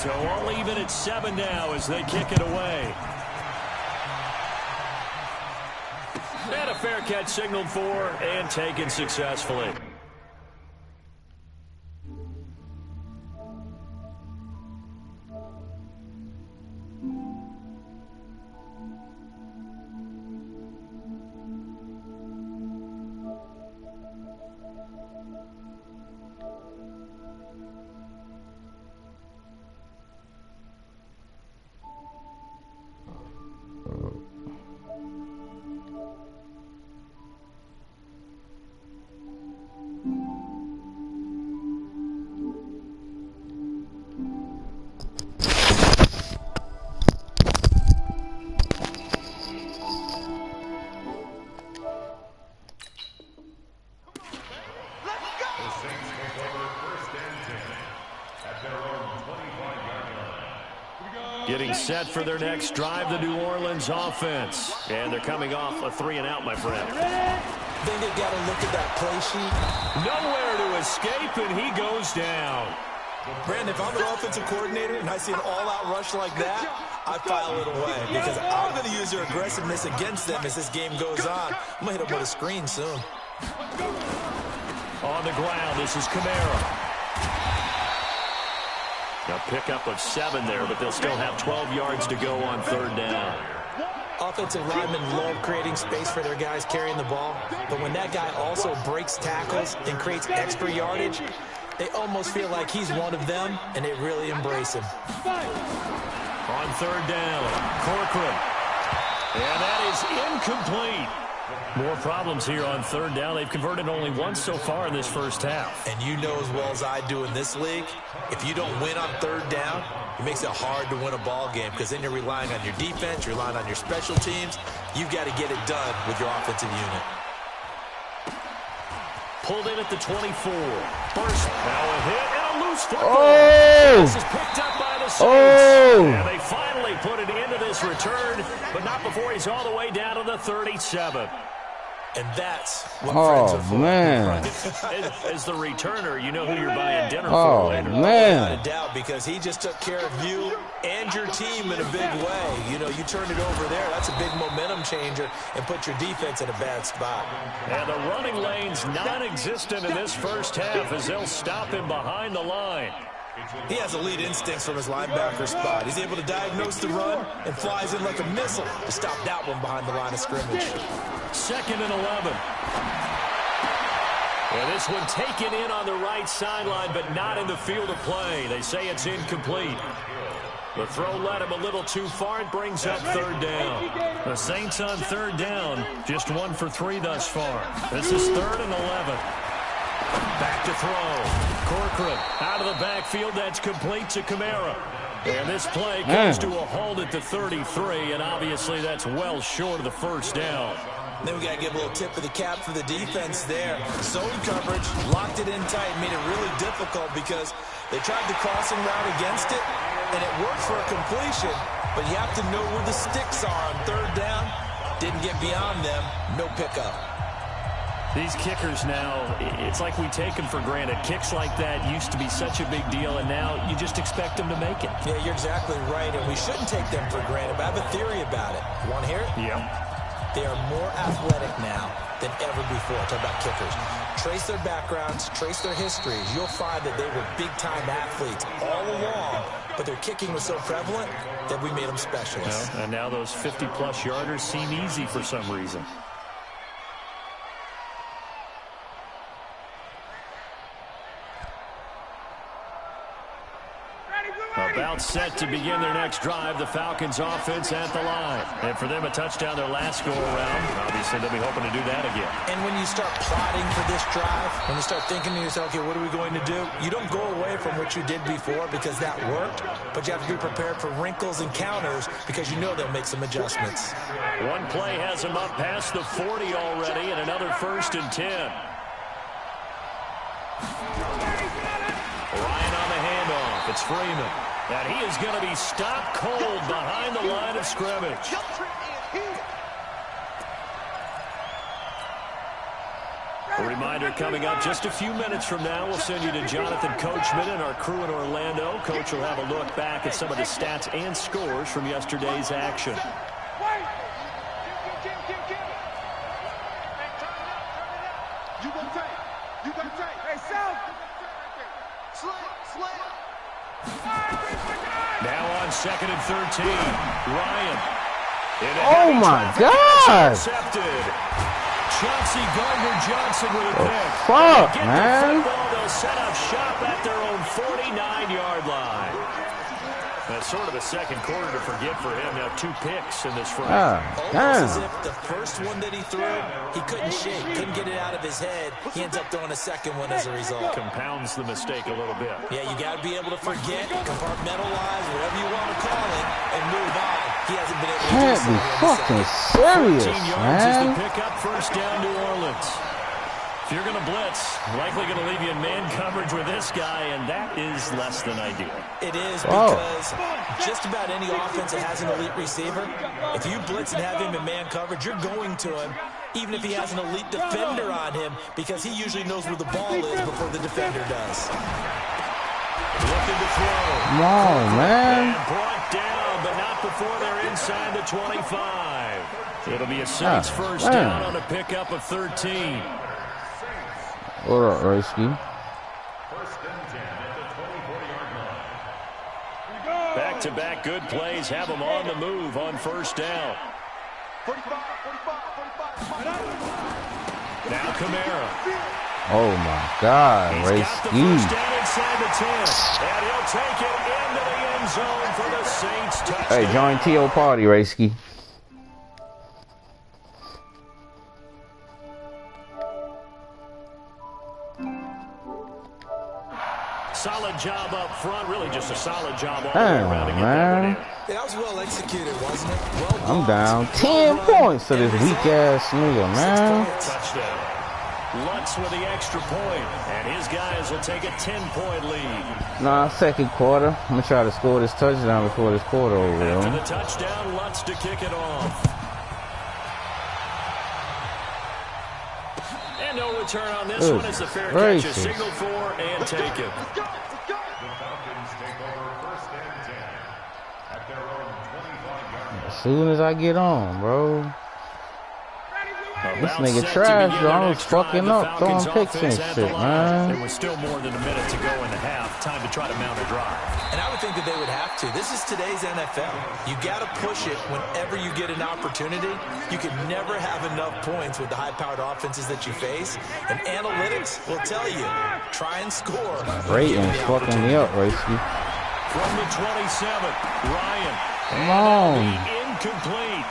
So all even at 7 now as they kick it away. And a fair catch signaled for and taken successfully. Getting set for their next drive, the New Orleans offense. And they're coming off a 3-and-out, my friend. I think they got to look at that play sheet. Nowhere to escape, and he goes down. Brandon, if I'm the offensive coordinator and I see an all-out rush like that, I file it away because I'm going to use their aggressiveness against them as this game goes on. I'm going to hit them with a screen soon. On the ground, this is Kamara. A pickup of 7 there, but they'll still have 12 yards to go on 3rd down. Offensive linemen love creating space for their guys carrying the ball, but when that guy also breaks tackles and creates extra yardage, they almost feel like he's one of them, and they really embrace him. On 3rd down, Corcoran. And that is incomplete. More problems here on 3rd down. They've converted only once so far in this first half. And you know as well as I do in this league, if you don't win on 3rd down, it makes it hard to win a ball game because then you're relying on your defense, you're relying on your special teams. You've got to get it done with your offensive unit. Pulled in at the 24. First, now a hit and a loose football. Oh! This is picked up by the Saints. Oh! And they finally put it into this return, but not before he's all the way down to the 37. And that's what friends are for. Man. As the returner, you know who you're buying dinner Oh, for later. man. Without a doubt, because he just took care of you and your team in a big way. You know, you turned it over there. That's a big momentum changer and put your defense in a bad spot. And the running lane's non-existent in this first half as they'll stop him behind the line. He has elite instincts from his linebacker spot. He's able to diagnose the run and flies in like a missile to stop that one behind the line of scrimmage. 2nd and 11. And this one taken in on the right sideline, but not in the field of play. They say it's incomplete. The throw led him a little too far. It brings up 3rd down. The Saints on 3rd down, just 1 for 3 thus far. This is 3rd and 11. Back to throw. Corcoran out of the backfield. That's complete to Kamara. And this play comes to a halt at the 33, and obviously that's well short of the 1st down. Then we got to give a little tip of the cap for the defense there. Zone coverage, locked it in tight, made it really difficult because they tried the crossing route against it, and it worked for a completion, but you have to know where the sticks are on 3rd down. Didn't get beyond them, no pickup. These kickers now, it's like we take them for granted. Kicks like that used to be such a big deal, and now you just expect them to make it. Yeah, you're exactly right, and we shouldn't take them for granted, but I have a theory about it. You want to hear it? Yeah. They are more athletic now than ever before. Talk about kickers. Trace their backgrounds, trace their histories. You'll find that they were big-time athletes all along, but their kicking was so prevalent that we made them specialists. Well, and now those 50-plus yarders seem easy for some reason. About set to begin their next drive, the Falcons offense at the line. And for them, a touchdown their last go-around. Obviously, they'll be hoping to do that again. And when you start plotting for this drive, when you start thinking to yourself, okay, what are we going to do? You don't go away from what you did before because that worked, but you have to be prepared for wrinkles and counters because you know they'll make some adjustments. One play has them up past the 40 already, and another 1st and 10. Ryan on the handoff. It's Freeman. And he is going to be stopped cold behind the line of scrimmage. A reminder coming up just a few minutes from now, we'll send you to Jonathan Coachman and our crew in Orlando. Coach will have a look back at some of the stats and scores from yesterday's action. Now on 2nd and 13, Ryan. Oh my God! Intercepted. Chauncey Gardner-Johnson with a pick. Fuck, Get man. the football, they'll set up shop at their own 49-yard line. That's sort of a second quarter to forget for him. Now 2 picks in this frame. Almost as if the first one that he threw, he couldn't shake, couldn't get it out of his head. He ends up throwing a second one as a result. Compounds the mistake a little bit. Yeah, you got to be able to forget, compartmentalize, whatever you want to call it, and move on. He hasn't been able to do so. Can't be fucking serious, 14 yards is the man. pickup, first down, New Orleans. If you're going to blitz, likely going to leave you in man coverage with this guy, and that is less than ideal. It is because just about any offense that has an elite receiver, if you blitz and have him in man coverage, you're going to him, even if he has an elite defender on him, because he usually knows where the ball is before the defender does. Looking to throw. Come on, man. And brought down, but not before they're inside the 25. It'll be a Saints first down on a pickup of 13. What up, Risky? Back-to-back good plays have them on the move on first down. Now Kamara. Oh my God, He's got the Risky. first down inside the 10. And he'll take it into the end zone for the Saints touchdown. Hey, join T.O. party, Risky. Solid job up front, really just a solid job all the way around to get that one in. That was well executed, wasn't it? Well I'm down 10 points to this weak-ass nigga, man. Touchdown. Lutz with the extra point, and his guys will take a 10-point lead. Nah, second quarter. I'm going to try to score this touchdown before this quarter over, After yo. the touchdown, Lutz to kick it off. And no return on this one. It's a fair catch, a signal for, and take it. As soon as I get on, bro. This nigga trash, yo. I was fucking up, throwing picks and shit, man. There was still more than a minute to go in the half. Time to try to mount a drive. And I would think that they would have to. This is today's NFL. You got to push it whenever you get an opportunity. You can never have enough points with the high-powered offenses that you face. And analytics will tell you, try and score. Rating's fucking me up, Risky. From the 27th, Ryan. Come on. Incomplete.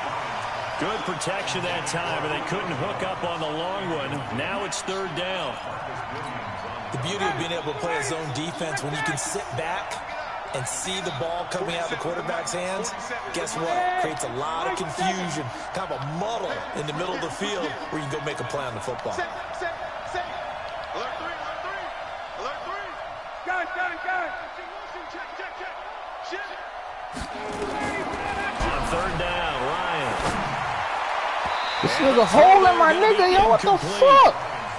Good protection that time, and they couldn't hook up on the long one. Now it's third down. The beauty of being able to play a zone defense when you can sit back and see the ball coming out of the quarterback's hands, guess what? Creates a lot of confusion, kind of a muddle in the middle of the field where you can go make a play on the football. Alert three. Got it. Check. On third down, Ryan. This nigga holding my nigga, yo. What the fuck?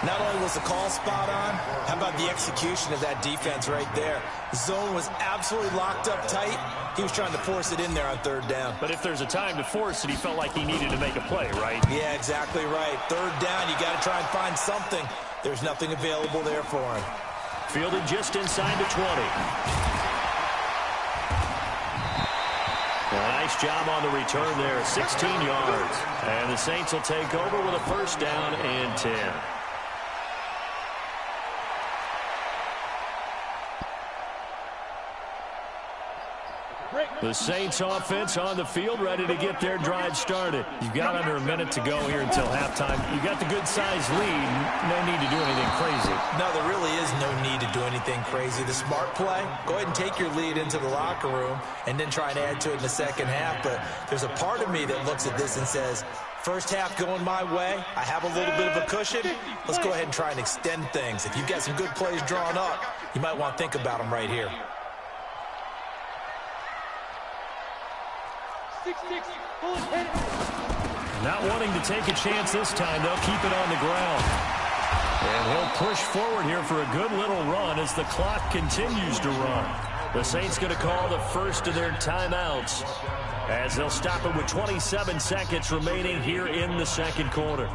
Not only was the call spot on, how about the execution of that defense right there? The zone was absolutely locked up tight. He was trying to force it in there on third down. But if there's a time to force it, he felt like he needed to make a play, right? Yeah, exactly right. Third down, you got to try and find something. There's nothing available there for him. Fielded just inside the 20. Nice job on the return there, 16 yards. And the Saints will take over with a first down and 10. The Saints offense on the field, ready to get their drive started. You've got under a minute to go here until halftime. You got the good-sized lead. No need to do anything crazy. No, there really is no need to do anything crazy. The smart play, go ahead and take your lead into the locker room and then try and add to it in the second half. But there's a part of me that looks at this and says, first half going my way, I have a little bit of a cushion. Let's go ahead and try and extend things. If you've got some good plays drawn up, you might want to think about them right here. Not wanting to take a chance this time, they'll keep it on the ground. And he'll push forward here for a good little run as the clock continues to run. The Saints going to call the first of their timeouts as they'll stop it with 27 seconds remaining here in the second quarter.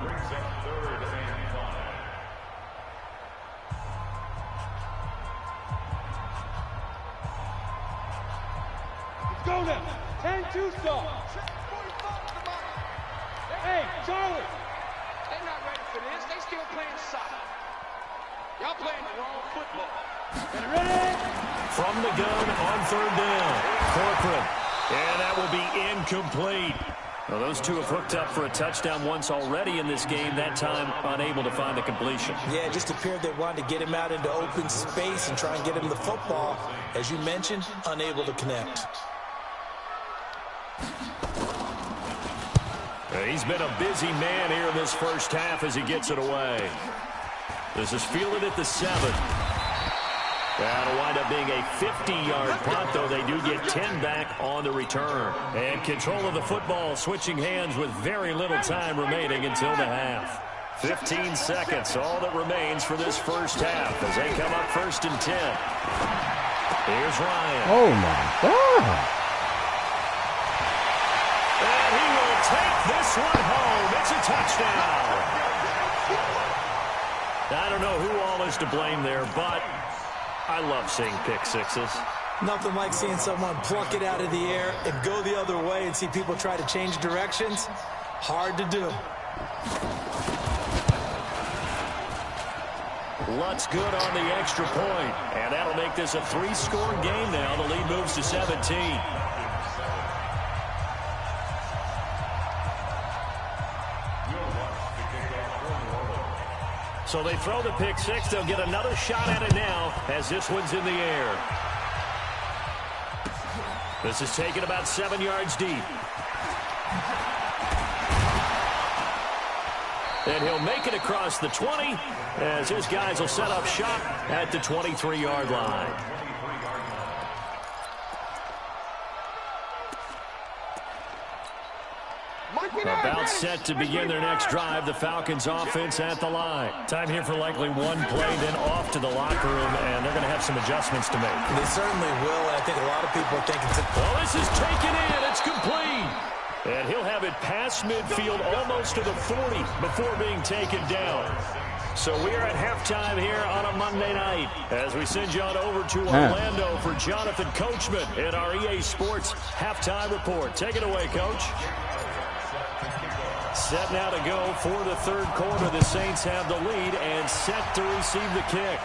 Let's go now. 10-2 start. Hey, Charlie. They're not ready for this. They still playing soccer. Y'all playing the wrong football. Get ready. From the gun on third down, Corcoran. And that will be incomplete. Well, those two have hooked up for a touchdown once already in this game, that time unable to find the completion. Yeah, it just appeared they wanted to get him out into open space and try and get him the football. As you mentioned, unable to connect. He's been a busy man here in this first half as he gets it away. This is fielded at the 7. That'll wind up being a 50-yard punt, though they do get 10 back on the return. And control of the football switching hands with very little time remaining until the half. 15 seconds, all that remains for this first half as they come up 1st and 10. Here's Ryan. Oh, my God. And he will take this one home. It's a touchdown. I don't know who all is to blame there, but I love seeing pick sixes. Nothing like seeing someone pluck it out of the air and go the other way and see people try to change directions. Hard to do. Lutz good on the extra point, and that'll make this a 3-score game now. The lead moves to 17. So they throw the pick six. They'll get another shot at it now as this one's in the air. This is taken about 7 yards deep. And he'll make it across the 20 as his guys will set up shop at the 23-yard line. About set to begin their next drive, the Falcons offense at the line. Time here for likely one play, then off to the locker room, and they're going to have some adjustments to make. They certainly will, and I think a lot of people are thinking... Well, this is taken in. It's complete. And he'll have it past midfield almost to the 40 before being taken down. So we are at halftime here on a Monday night as we send you on over to Orlando for Jonathan Coachman in our EA Sports Halftime Report. Take it away, Coach. Set now to go for the third quarter. The Saints have the lead and set to receive the kick.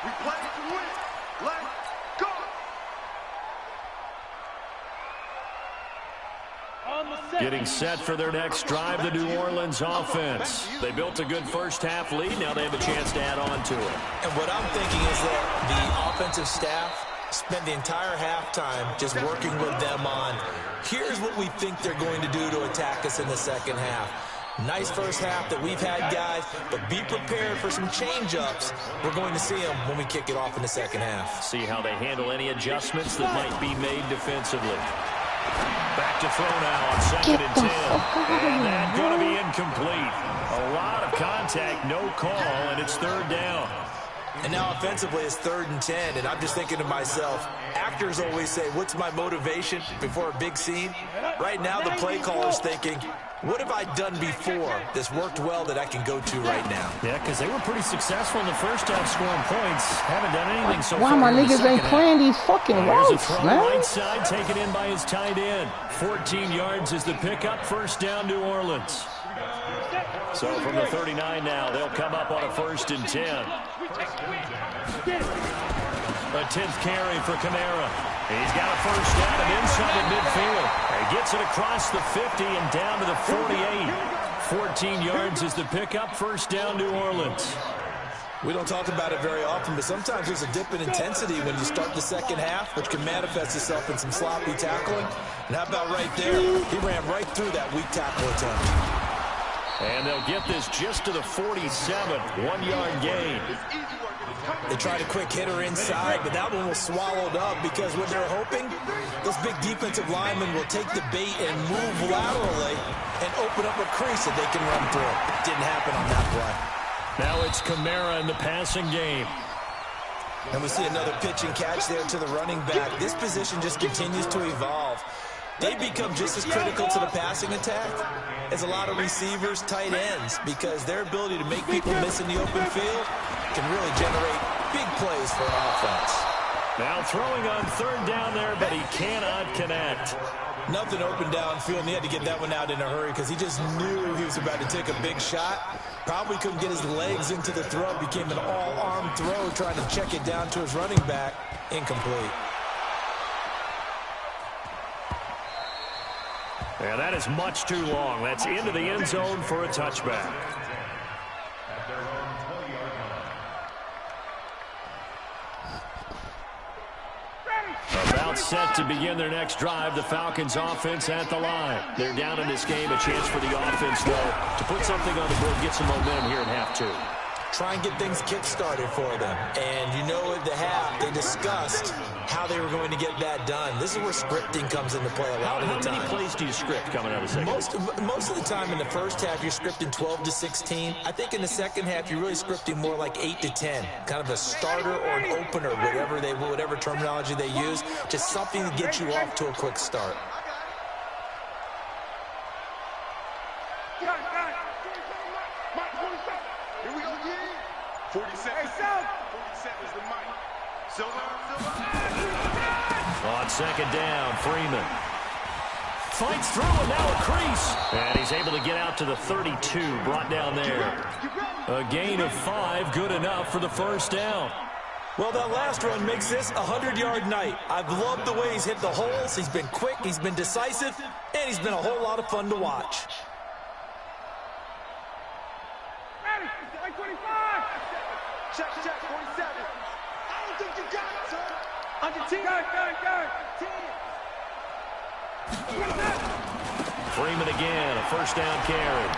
We play to win. Let's go. On the set. Getting set for their next drive, the New Orleans offense. They built a good first half lead. Now they have a chance to add on to it. And what I'm thinking is that the offensive staff spent the entire halftime just working with them on, here's what we think they're going to do to attack us in the second half. Nice first half that we've had, guys, but be prepared for some change-ups. We're going to see them when we kick it off in the second half. See how they handle any adjustments that might be made defensively. Back to throw now on 2nd and 10. And that's going to be incomplete. A lot of contact, no call, and it's 3rd down. And now offensively it's 3rd and 10, and I'm just thinking to myself, actors always say, what's my motivation before a big scene? Right now the play caller's thinking, what have I done before that's worked well that I can go to right now? Yeah, because they were pretty successful in the first half scoring points. Haven't done anything so Why far. my niggas ain't playing these fucking Here's a routes, throw man? right side taken in by his tight end. 14 yards is the pickup. 1st down, New Orleans. So from the 39 now, they'll come up on a 1st and 10. A 10th carry for Kamara. He's got a first down and inside of midfield. He gets it across the 50 and down to the 48. 14 yards is the pickup. 1st down, New Orleans. We don't talk about it very often, but sometimes there's a dip in intensity when you start the second half, which can manifest itself in some sloppy tackling. And how about right there? He ran right through that weak tackle attempt. And they'll get this just to the 47. 1-yard gain. They tried a quick hitter inside, but that one was swallowed up because what they're hoping, those big defensive linemen will take the bait and move laterally and open up a crease that they can run through. Didn't happen on that play. Now it's Kamara in the passing game. And we see another pitch and catch there to the running back. This position just continues to evolve. They become just as critical to the passing attack as a lot of receivers, tight ends, because their ability to make people miss in the open field can really generate big plays for an offense. Now throwing on third down there, but he cannot connect. Nothing open downfield, and he had to get that one out in a hurry because he just knew he was about to take a big shot. Probably couldn't get his legs into the throw. Became an all-arm throw, trying to check it down to his running back. Incomplete. Yeah, that is much too long. That's into the end zone for a touchback. About set to begin their next drive. The Falcons offense at the line. They're down in this game. A chance for the offense, though, to put something on the board, get some momentum here in half two. Try and get things kick-started for them. And you know at the half, they discussed how they were going to get that done. This is where scripting comes into play a lot of the time. How many plays do you script coming out of the second? Most of the time in the first half, you're scripting 12 to 16. I think in the second half, you're really scripting more like 8 to 10. Kind of a starter or an opener, whatever terminology they use. Just something to get you off to a quick start. Here we go again. 47. Hey, 47 is the mic. Silver. On second down, Freeman fights through, and now a crease. And he's able to get out to the 32, brought down there. A gain of 5, good enough for the first down. Well, that last run makes this a 100-yard night. I've loved the way he's hit the holes. He's been quick, he's been decisive, and he's been a whole lot of fun to watch. Ready, 25. Check, 47. I don't think you got it, sir. Under 10. Go. 10. Freeman again, a first down carry.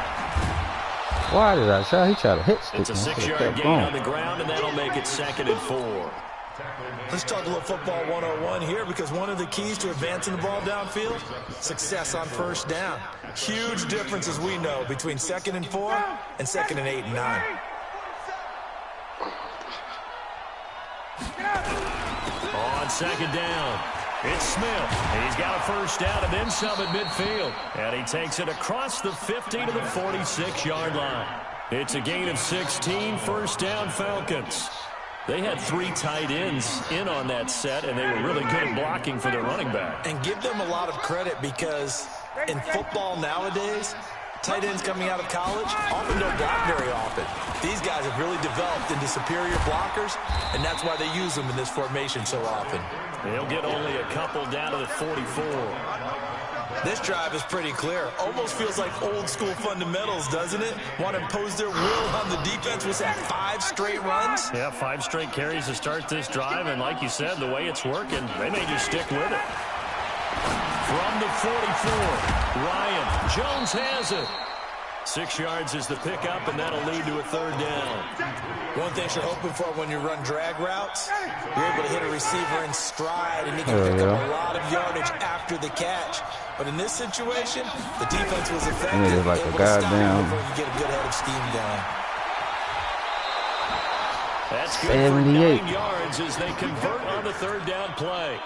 Why did I try? He tried to hit stick. It's a 6-yard gain on the ground, and that'll make it 2nd and 4. Let's talk a little football 101 here, because one of the keys to advancing the ball downfield, success on first down. Huge difference, as we know, between 2nd and 4 and 2nd and 8 and 9. On second down, it's Smith. And he's got a first down and then some at midfield. And he takes it across the 50 to the 46-yard line. It's a gain of 16, first down Falcons. They had 3 tight ends in on that set, and they were really good at blocking for their running back. And give them a lot of credit, because in football nowadays, tight ends coming out of college often don't block very often. These guys have really developed into superior blockers, and that's why they use them in this formation so often. They'll get only a couple down to the 44. This drive is pretty clear. Almost feels like old school fundamentals, doesn't it? Want to impose their will on the defense. Was that 5 straight runs? Yeah, 5 straight carries to start this drive, and like you said, the way it's working, they may just stick with it. From the 44, Ryan Jones has it. 6 yards is the pickup, and that'll lead to a 3rd down. One thing you're hoping for when you run drag routes, you're able to hit a receiver in stride, and you can pick up a lot of yardage after the catch. But in this situation, the defense was effective. Like a goddamn. Before you get a good head of steam going. That's good 78 for 9 yards as they convert on the 3rd down play.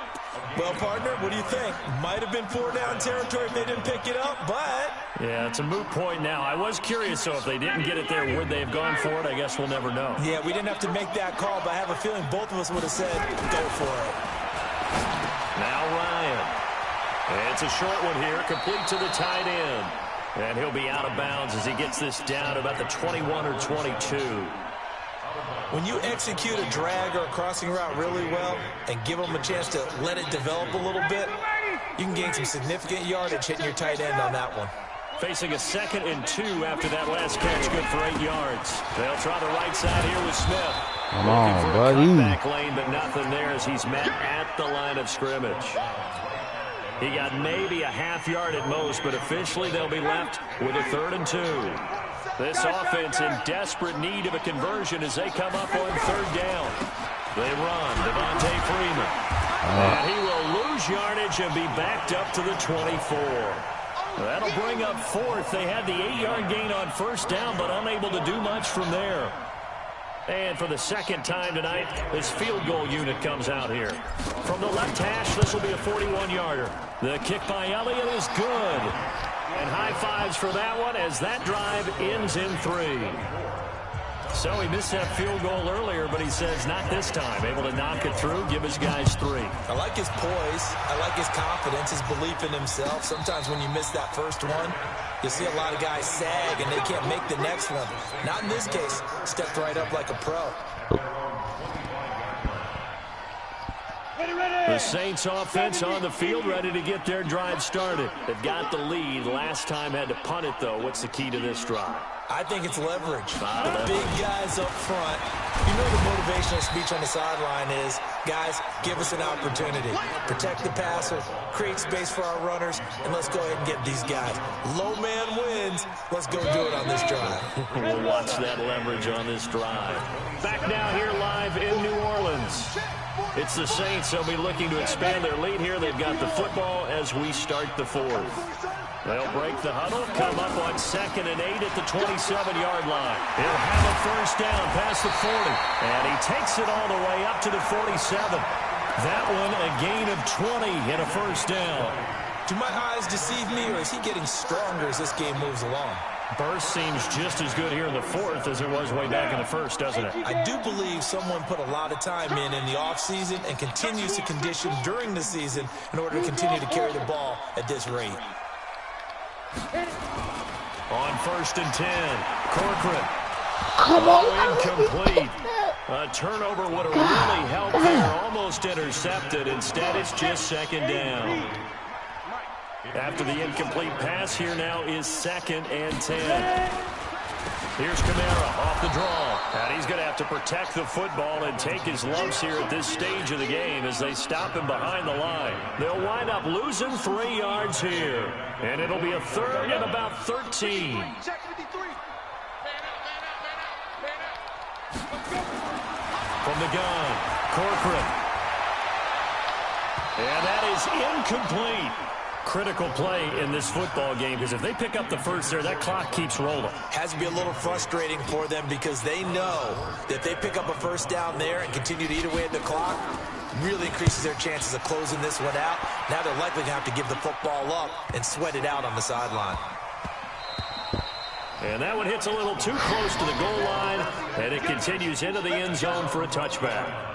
Well, partner, what do you think? Might have been 4-down territory if they didn't pick it up, but... Yeah, it's a moot point now. I was curious, so if they didn't get it there, would they have gone for it? I guess we'll never know. Yeah, we didn't have to make that call, but I have a feeling both of us would have said, go for it. Now Ryan. It's a short one here, complete to the tight end. And he'll be out of bounds as he gets this down to about the 21 or 22. When you execute a drag or a crossing route really well and give them a chance to let it develop a little bit, you can gain some significant yardage hitting your tight end on that one. Facing a 2nd and 2 after that last catch, good for 8 yards. They'll try the right side here with Smith. Come on, buddy. Back lane, but nothing there as he's met at the line of scrimmage. He got maybe a half yard at most, but officially they'll be left with a 3rd and 2. This offense in desperate need of a conversion as they come up on third down. They run. Devontae Freeman. And he will lose yardage and be backed up to the 24. That'll bring up fourth. They had the 8-yard gain on first down, but unable to do much from there. And for the second time tonight, this field goal unit comes out here. From the left hash, this will be a 41-yarder. The kick by Elliott is good. And high fives for that one as that drive ends in 3. So he missed that field goal earlier, but he says not this time. Able to knock it through, give his guys 3. I like his poise. I like his confidence, his belief in himself. Sometimes when you miss that first one, you see a lot of guys sag and they can't make the next one. Not in this case. Stepped right up like a pro. The Saints offense on the field, ready to get their drive started. They've got the lead. Last time had to punt it, though. What's the key to this drive? I think it's leverage. The big guys up front. You know the motivational speech on the sideline is, guys, give us an opportunity. Protect the passer, create space for our runners, and let's go ahead and get these guys. Low man wins. Let's go do it on this drive. We'll watch that leverage on this drive. Back now here live in New Orleans. It's the Saints. They'll be looking to expand their lead here. They've got the football as we start the fourth. They'll break the huddle, come up on 2nd and 8 at the 27-yard line. He'll have a first down past the 40, and he takes it all the way up to the 47. That one a gain of 20 and a first down. Do my eyes deceive me, or is he getting stronger as this game moves along? Burst seems just as good here in the fourth as it was way back in the first, doesn't it? I do believe someone put a lot of time in the offseason and continues to condition during the season in order to continue to carry the ball at this rate. On 1st and 10, Corcoran. Come on. Incomplete. A turnover would have really helped there. Almost intercepted. Instead, it's just 2nd down. After the incomplete pass, here now is 2nd and 10. Here's Kamara off the draw. And he's going to have to protect the football and take his lumps here at this stage of the game as they stop him behind the line. They'll wind up losing 3 yards here. And it'll be a 3rd and about 13. From the gun, Corcoran. And that is incomplete. Critical play in this football game because if they pick up the first there, that clock keeps rolling. Has to be a little frustrating for them because they know that if they pick up a first down there and continue to eat away at the clock, really increases their chances of closing this one out. Now they're likely to have to give the football up and sweat it out on the sideline. And that one hits a little too close to the goal line, and it continues into the end zone for a touchback.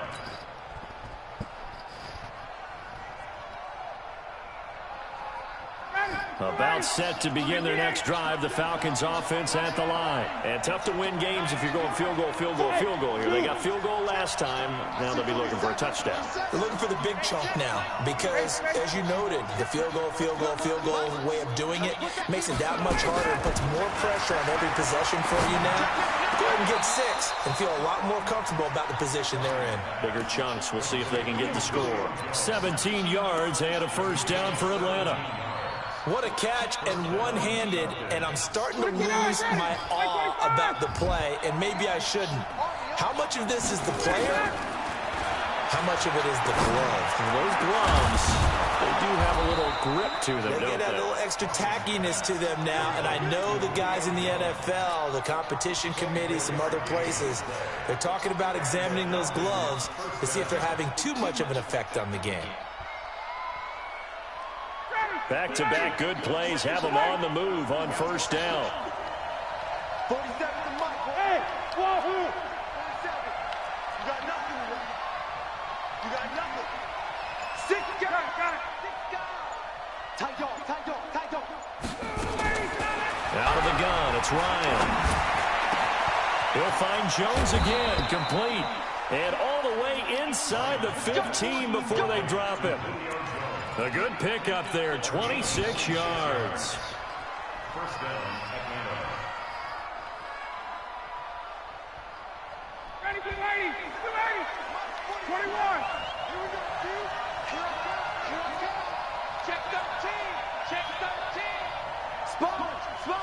About set to begin their next drive. The Falcons offense at the line. And tough to win games if you're going field goal, field goal, field goal here. They got field goal last time. Now they'll be looking for a touchdown. They're looking for the big chunk now because, as you noted, the field goal, field goal, field goal way of doing it makes it that much harder and puts more pressure on every possession for you now. Go ahead and get 6 and feel a lot more comfortable about the position they're in. Bigger chunks. We'll see if they can get the score. 17 yards and a first down for Atlanta. What a catch and one-handed, and I'm starting to lose my awe about the play, and maybe I shouldn't. How much of this is the player? How much of it is the glove? Those gloves, they do have a little grip to them, don't they? They get a little extra tackiness to them now, and I know the guys in the NFL, the competition committee, some other places, they're talking about examining those gloves to see if they're having too much of an effect on the game. Back-to-back good plays have them on the move on first down. 47 to Mike. Hey, wahoo! 47. You got nothing. You got nothing. 6 guys. Got it. 6 guys. Tight dog. Out of the gun, it's Ryan. He'll find Jones again, complete. And all the way inside the 15 before they drop him. A good pickup there, 26 yards. First down, Atlanta. Ready, get ready. 21. Here we go, dude. Here I go. Check 13. Sponge. From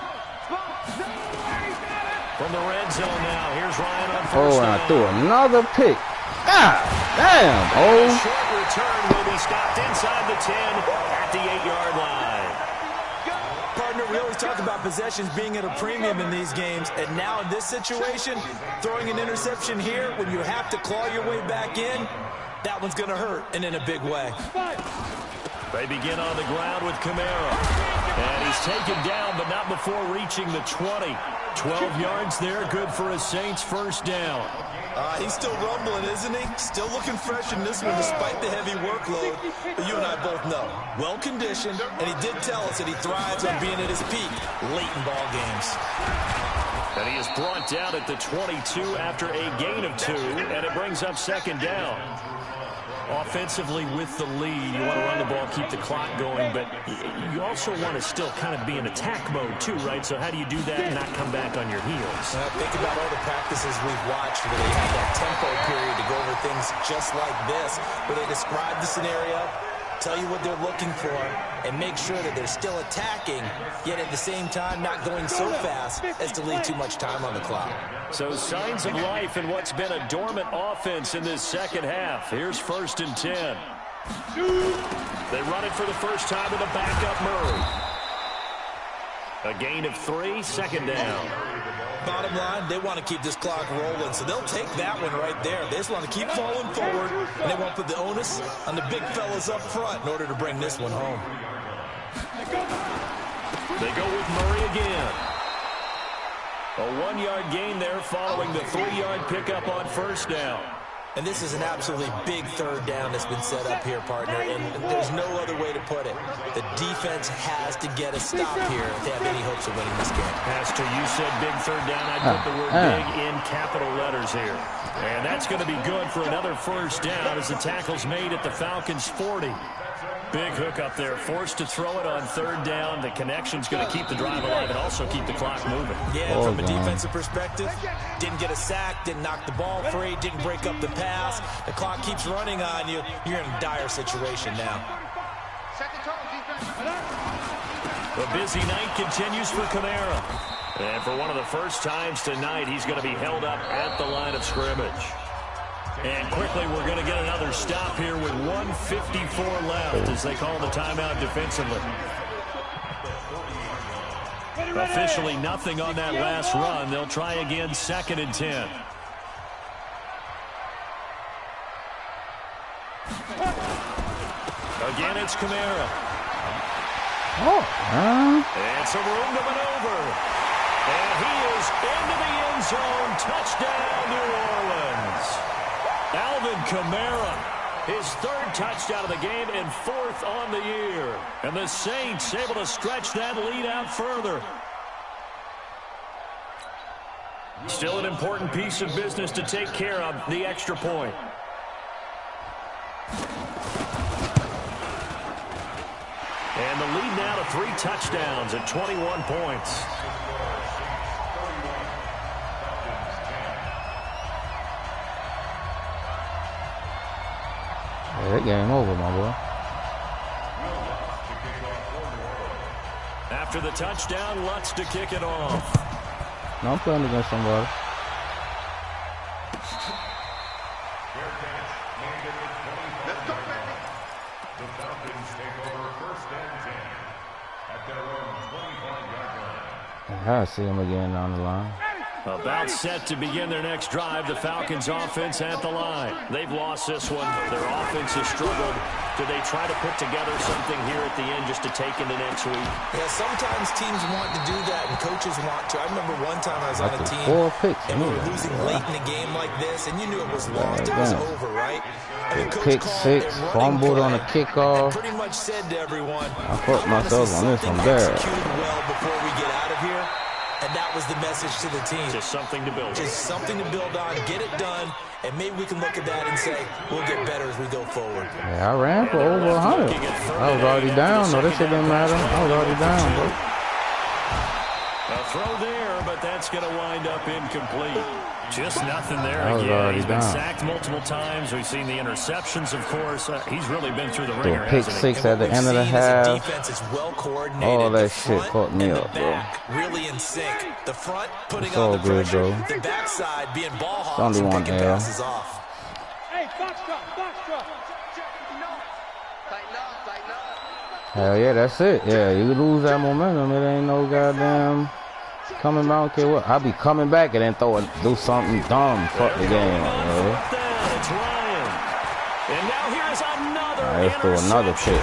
the red zone now, here's Ryan on first Oh, and I down. threw another pick. God damn, A oh. short return will be stopped inside the 10 at the 8-yard line. Partner, we always talk about possessions being at a premium in these games, and now in this situation, throwing an interception here when you have to claw your way back in, that one's going to hurt, and in a big way. They begin on the ground with Kamara. And he's taken down, but not before reaching the 20. 12 yards there, good for a Saints first down. He's still rumbling, isn't he? Still looking fresh in this one despite the heavy workload. But you and I both know, well-conditioned, and he did tell us that he thrives on being at his peak late in ball games. And he is brought down at the 22 after a gain of 2, and it brings up second down. Offensively with the lead, you want to run the ball, keep the clock going, but you also want to still kind of be in attack mode too, right? So how do you do that and not come back on your heels? Think about all the practices we've watched where they have that tempo period to go over things just like this, where they describe the scenario, tell you what they're looking for, and make sure that they're still attacking, yet at the same time not going so fast as to leave too much time on the clock. So signs of life in what's been a dormant offense in this second half. Here's 1st and 10. They run it for the first time with a backup Murray. A gain of 3, second down. Bottom line, they want to keep this clock rolling, so they'll take that one right there. They just want to keep falling forward, and they want to put the onus on the big fellas up front in order to bring this one home. They go with Murray again. A 1-yard gain there following the 3-yard pickup on first down. And this is an absolutely big third down that's been set up here, partner, and there's no other way to put it. The defense has to get a stop here if they have any hopes of winning this game. Pastor, you said big third down. I put the word big in capital letters here. And that's going to be good for another first down as the tackle's made at the Falcons' 40. Big hook up there, forced to throw it on third down. The connection's going to keep the drive alive and also keep the clock moving. Yeah, from a defensive perspective, didn't get a sack, didn't knock the ball free, didn't break up the pass. The clock keeps running on you. You're in a dire situation now. The busy night continues for Kamara. And for one of the first times tonight, he's going to be held up at the line of scrimmage. And quickly, we're going to get another stop here with 1:54 left as they call the timeout defensively. Officially nothing on that last run. They'll try again, 2nd and 10. Again, it's Kamara. And some room to maneuver. And he is into the end zone. Touchdown, New Orleans. Alvin Kamara, his 3rd touchdown of the game and 4th on the year. And the Saints able to stretch that lead out further. Still an important piece of business to take care of, the extra point. And the lead now to 3 touchdowns at 21 points. That game over, my boy. After the touchdown, Lutz to kick it off. No, I'm playing against somebody. The Falcons take over 1st and 10 at their own 25-yard line. I see him again down the line. About set to begin their next drive, the Falcons offense at the line. They've lost this one. Their offense has struggled. Do they try to put together something here at the end just to take into next week? Yeah, sometimes teams want to do that and coaches want to. I remember one time I was on a team 4 picks, and we were losing late in a game like this, and you knew it was lost. It was over, right? And the coach Pick called 6, a running fumbled on a play kickoff. and pretty much said to everyone, I fucked myself on this one bad. executed well before we get out of here. And that was the message to the team. Just something to build. Just something to build on, get it done, and maybe we can look at that and say, we'll get better as we go forward. Yeah, I ran for over 100. I was already down. No, this shit didn't matter. I was already down, bro. A throw there, but that's going to wind up incomplete. Just nothing there That was again. already He's been down. sacked multiple times. We've seen the interceptions, of course. He's really been through the The ringer, pick hasn't he? six at the end of the half. Defense is well coordinated. All The that shit front fucked me and the up, bro. back really in sync. The front putting It's on all the good, pressure. bro. The backside being ball It's hawks only and one picking L. passes off. Hey, box drop, box drop. Tighten up, tighten up. Hell yeah, that's it. Yeah, you lose that momentum. It ain't no goddamn coming back. I don't care what. I'll be coming back and then do something dumb. Fuck the game, bro. It's Ryan. And now here's another Let's do another pick.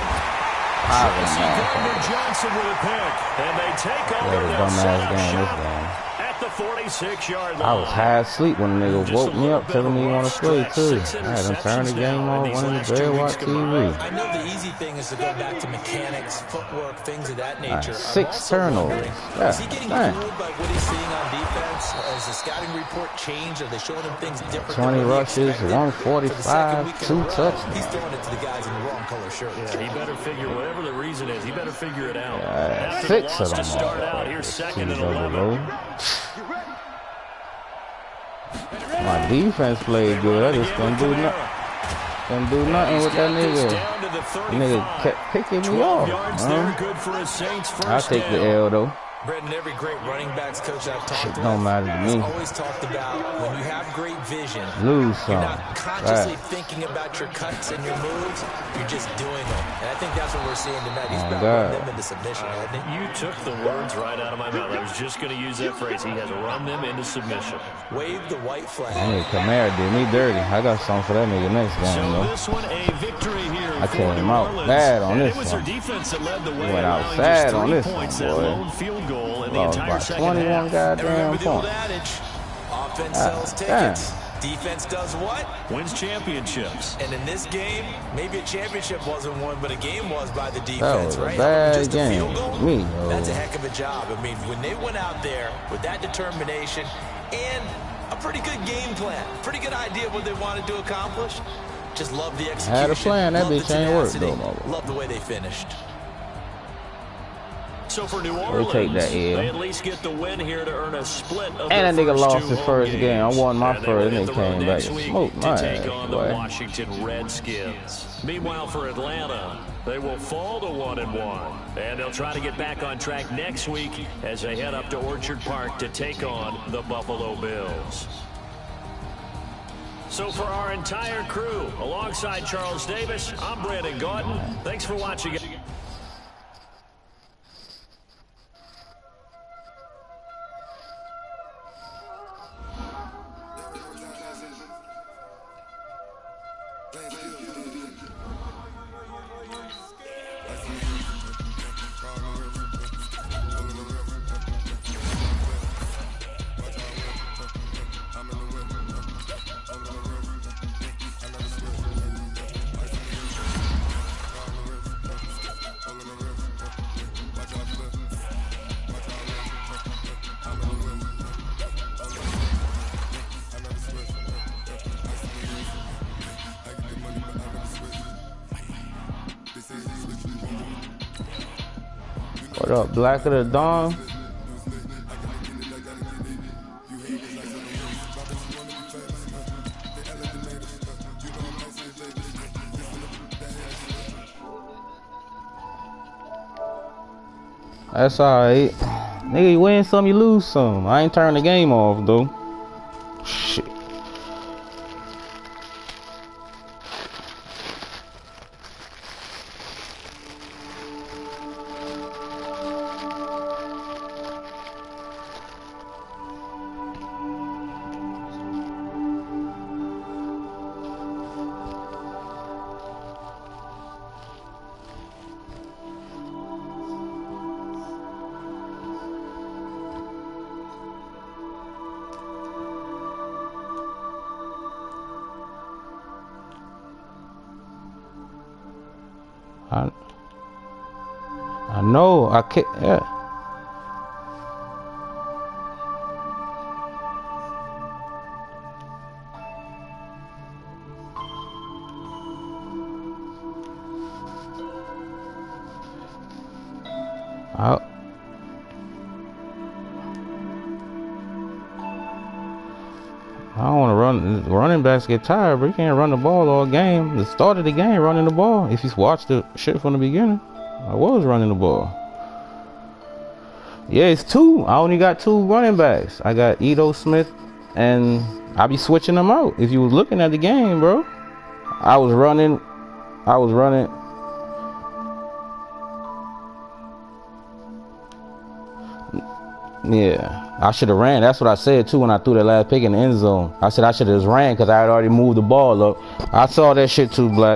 Johnson with a pick. And they take over Yeah, the their dumbass setup game this shot game. at the 46-yard line. I was half asleep when the nigga woke me up telling me he want to play too. Six I had to turn the game interceptions off, now went in in the these bed, last 2 watch weeks combined. TV. I know the easy thing is to go back to mechanics, footwork, things of that nature. I'm 6 also turnovers. wondering, Yeah, is he getting dang. fooled by what he's seeing on defense? Has the scouting report changed? Are they showing him things different? 20 than what he rushes, expected? 145, For the 2 second week in a row, touchdowns. He's throwing it to the guys in the wrong color shirt. Yeah, he better figure, whatever the reason is, he better figure it out. Yeah, After 6 the of loss them to start out, here's second and 11. My defense played good. I just couldn't do nothing. Couldn't do nothing with that nigga. The nigga kept picking me off. I'll take the L though. Brendan, every great running backs coach I've talked to Don't matter to has me. always talked about when you have great vision, Lose you're some. not consciously Right. thinking about your cuts and your moves, you're just doing them. And I think that's what we're seeing tonight. He's Oh, about God. running them into submission, hasn't he? You took the words right out of my mouth. I was just going to use that phrase. He has run them into submission. Wave the white flag. That nigga Kamara did me dirty. I got something for that nigga next game So though. this one, a victory here I for came New out Orleans. bad on And this it was one. their defense that led the way, Went allowing outside just on 3 this points, one, that boy. lone field goal in the Lost entire by second 21 half. And goddamn remember the old points. adage, offense Ah, sells tickets. Defense does what? Wins championships. And in this game, maybe a championship wasn't won, but a game was by the That defense, was a right? bad Just a game. field goal, Me, yo. that's a heck of a job. I mean, when they went out there with that determination and a pretty good game plan, pretty good idea of what they wanted to accomplish, just love the execution. Had a plan, that love the bitch ain't work, tenacity, though, mother. love the way they finished. So for New We'll Orleans, take that L. they at least get the win here to earn a split of And their that nigga first lost 2 his home first games. game. I won my And they will first, hit and the they road came back next and week smoked to my take ass, on the boy. Washington Redskins. Meanwhile, for Atlanta, they will fall to 1-1, and they'll try to get back on track next week as they head up to Orchard Park to take on the Buffalo Bills. So for our entire crew, alongside Charles Davis, I'm Brandon Gordon. Thanks for watching. What up, Black of the Dawn? That's alright. Nigga, you win some, you lose some. I ain't turning the game off, though. Shit. I know, I can't, yeah. running backs get tired, but you can't run the ball all game. The start of the game, running the ball. If you watch the shit from the beginning, I was running the ball. Yeah, it's 2. I only got 2 running backs. I got Edo Smith, and I be switching them out. If you was looking at the game, bro, I was running. Yeah, I should have ran. That's what I said too when I threw that last pick in the end zone. I said I should have just ran because I had already moved the ball up. I saw that shit too, Black.